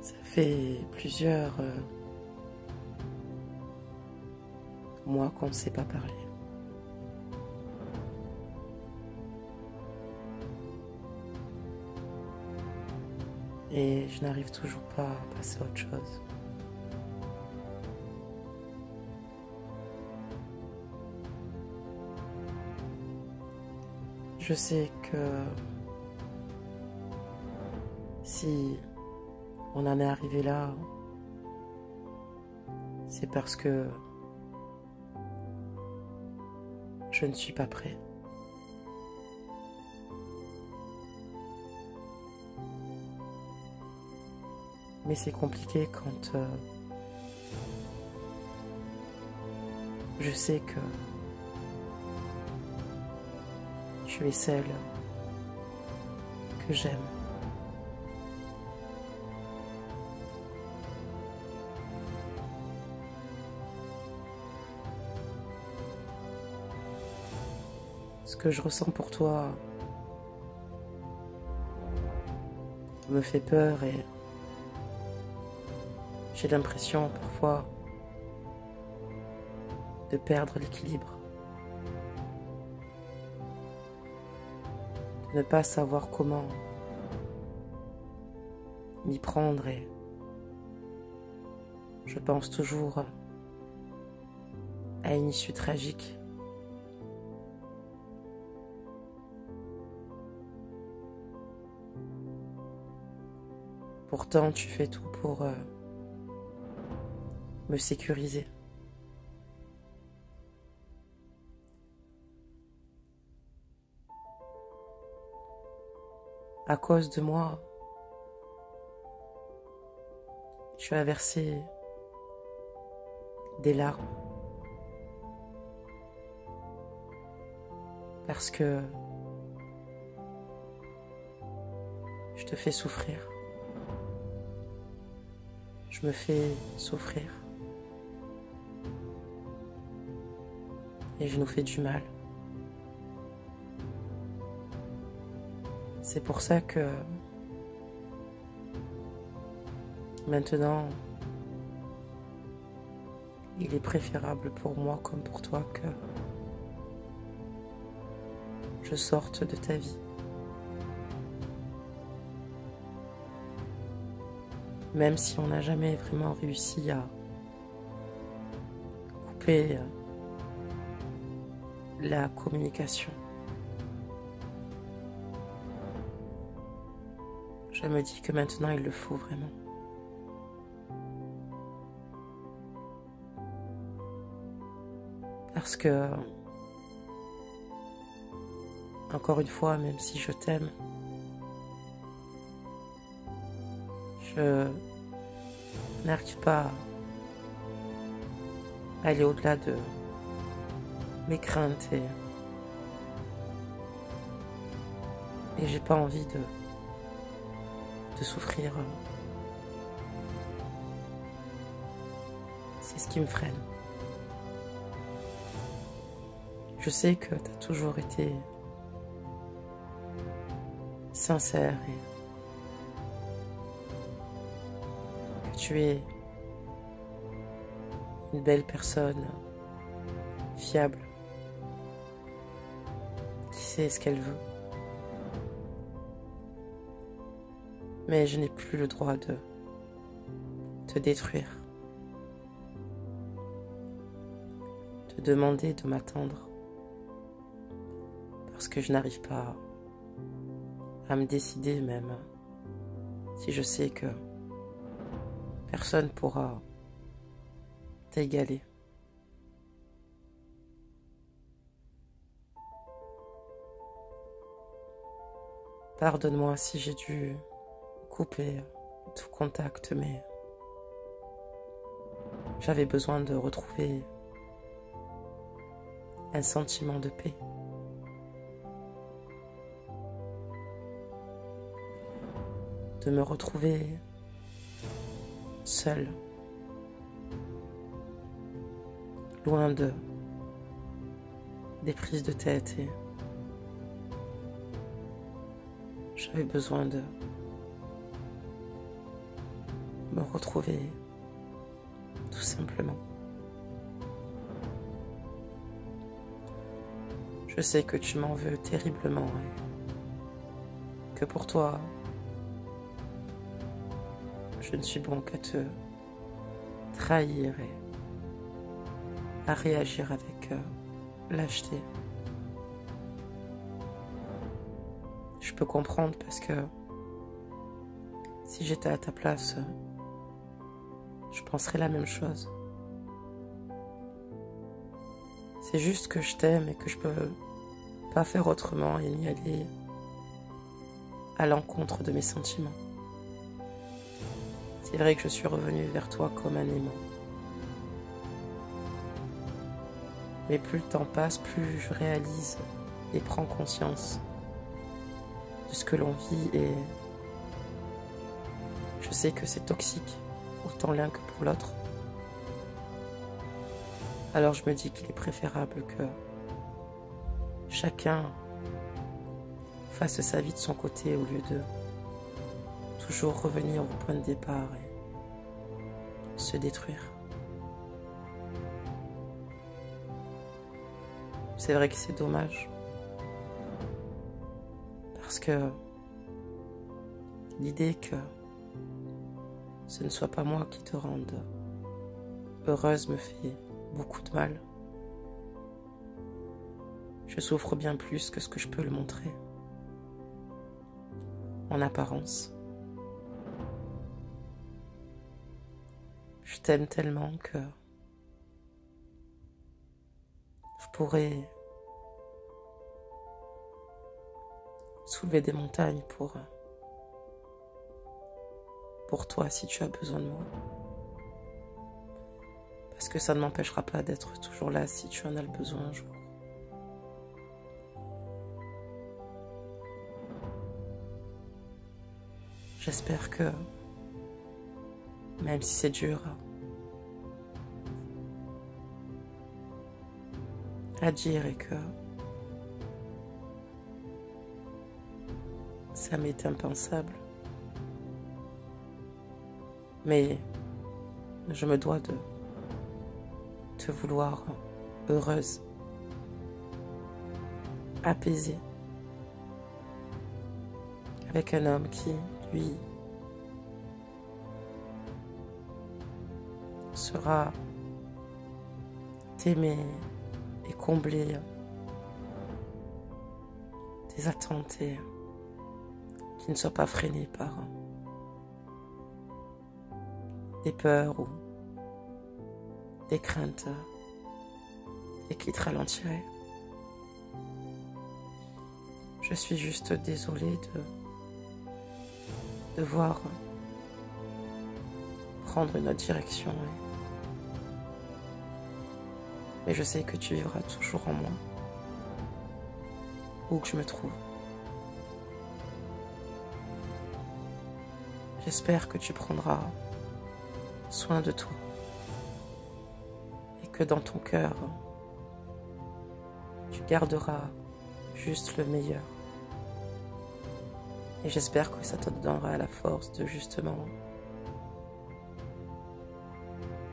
Ça fait plusieurs mois qu'on ne s'est pas parlé. Et je n'arrive toujours pas à passer à autre chose. Je sais que si on en est arrivé là, c'est parce que je ne suis pas prêt. Mais c'est compliqué quand je sais que tu es celle que j'aime. Ce que je ressens pour toi me fait peur et j'ai l'impression parfois de perdre l'équilibre, de ne pas savoir comment m'y prendre et je pense toujours à une issue tragique. Pourtant, tu fais tout pour me sécuriser. À cause de moi, tu as versé des larmes. Parce que je te fais souffrir. Je me fais souffrir. Et je nous fais du mal. C'est pour ça que maintenant, il est préférable pour moi comme pour toi que je sorte de ta vie. Même si on n'a jamais vraiment réussi à couper la communication. Je me dis que maintenant il le faut vraiment. Parce que, encore une fois, même si je t'aime, je n'arrive pas à aller au-delà de mes craintes et j'ai pas envie de souffrir. C'est ce qui me freine. Je sais que tu as toujours été sincère et que tu es une belle personne, fiable, qui sait ce qu'elle veut. Mais je n'ai plus le droit de te détruire, te demander de m'attendre, parce que je n'arrive pas à me décider même si je sais que personne pourra t'égaler. Pardonne-moi si j'ai dû couper tout contact, mais j'avais besoin de retrouver un sentiment de paix. De me retrouver seule, loin des prises de tête et j'avais besoin me retrouver, tout simplement. Je sais que tu m'en veux terriblement et que pour toi, je ne suis bon qu'à te trahir et à réagir avec lâcheté. Je peux comprendre parce que si j'étais à ta place, je penserais la même chose. C'est juste que je t'aime et que je peux pas faire autrement et n'y aller à l'encontre de mes sentiments. C'est vrai que je suis revenue vers toi comme un aimant. Mais plus le temps passe, plus je réalise et prends conscience de ce que l'on vit et je sais que c'est toxique, autant l'un que pour l'autre. Alors je me dis qu'il est préférable que chacun fasse sa vie de son côté au lieu de toujours revenir au point de départ et se détruire. C'est vrai que c'est dommage parce que l'idée que ce ne soit pas moi qui te rende heureuse me fait beaucoup de mal. Je souffre bien plus que ce que je peux le montrer en apparence. Je t'aime tellement que je pourrais soulever des montagnes pour toi si tu as besoin de moi. Parce que ça ne m'empêchera pas d'être toujours là si tu en as le besoin un jour. J'espère que, même si c'est dur à dire et que ça m'est impensable, mais je me dois de te vouloir heureuse, apaisée, avec un homme qui, lui, sera t'aimer et combler tes attentes et qui ne soit pas freiné par des peurs ou des craintes et qui te ralentirait. Je suis juste désolée de devoir prendre une autre direction. Mais je sais que tu vivras toujours en moi, où que je me trouve. J'espère que tu prendras soin de toi et que dans ton cœur, tu garderas juste le meilleur. Et j'espère que ça te donnera la force de justement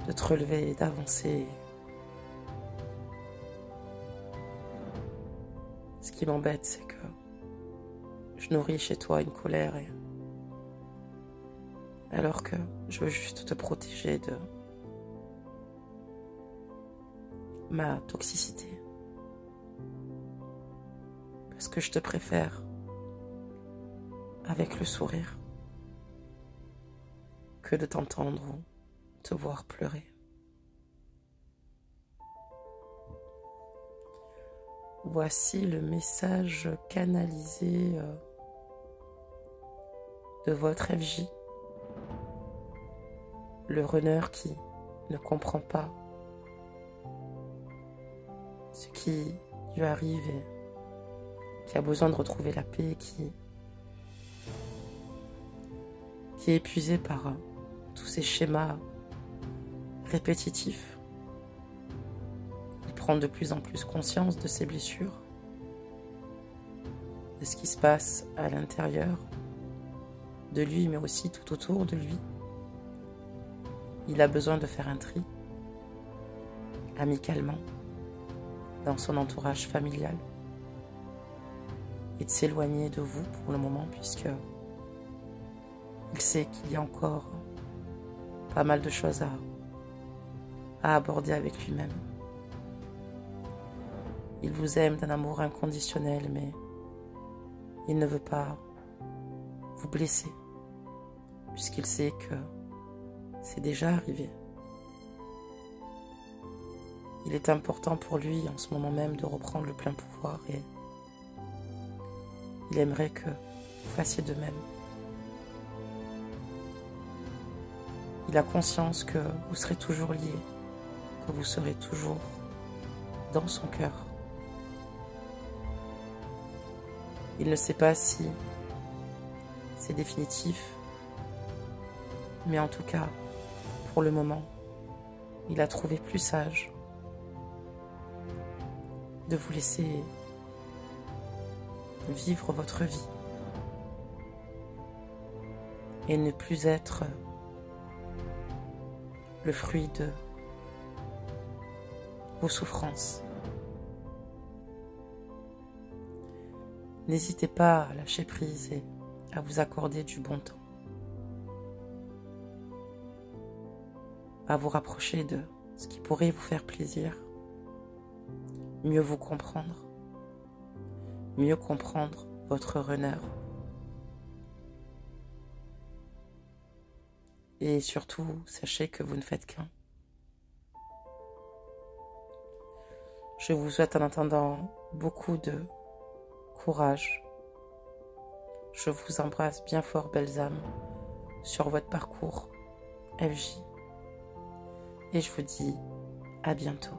de te relever et d'avancer. Ce qui m'embête, c'est que je nourris chez toi une colère alors que je veux juste te protéger de ma toxicité. Parce que je te préfère avec le sourire que de t'entendre ou te voir pleurer. Voici le message canalisé de votre FJ. Le runner qui ne comprend pas ce qui lui arrive et qui a besoin de retrouver la paix, qui est épuisé par tous ces schémas répétitifs. Il prend de plus en plus conscience de ses blessures, de ce qui se passe à l'intérieur de lui, mais aussi tout autour de lui. il a besoin de faire un tri, amicalement, dans son entourage familial, et de s'éloigner de vous pour le moment, puisque il sait qu'il y a encore pas mal de choses à aborder avec lui-même. Il vous aime d'un amour inconditionnel, mais il ne veut pas vous blesser, puisqu'il sait que c'est déjà arrivé. Il est important pour lui en ce moment même de reprendre le plein pouvoir et il aimerait que vous fassiez de même. Il a conscience que vous serez toujours liés, que vous serez toujours dans son cœur. Il ne sait pas si c'est définitif, mais en tout cas, pour le moment, il a trouvé plus sage de vous laisser vivre votre vie et ne plus être le fruit de vos souffrances. N'hésitez pas à lâcher prise et à vous accorder du bon temps, à vous rapprocher de ce qui pourrait vous faire plaisir, mieux vous comprendre, mieux comprendre votre runner et surtout sachez que vous ne faites qu'un. Je vous souhaite en attendant beaucoup de courage. Je vous embrasse bien fort, belles âmes, sur votre parcours FJ. Et je vous dis à bientôt.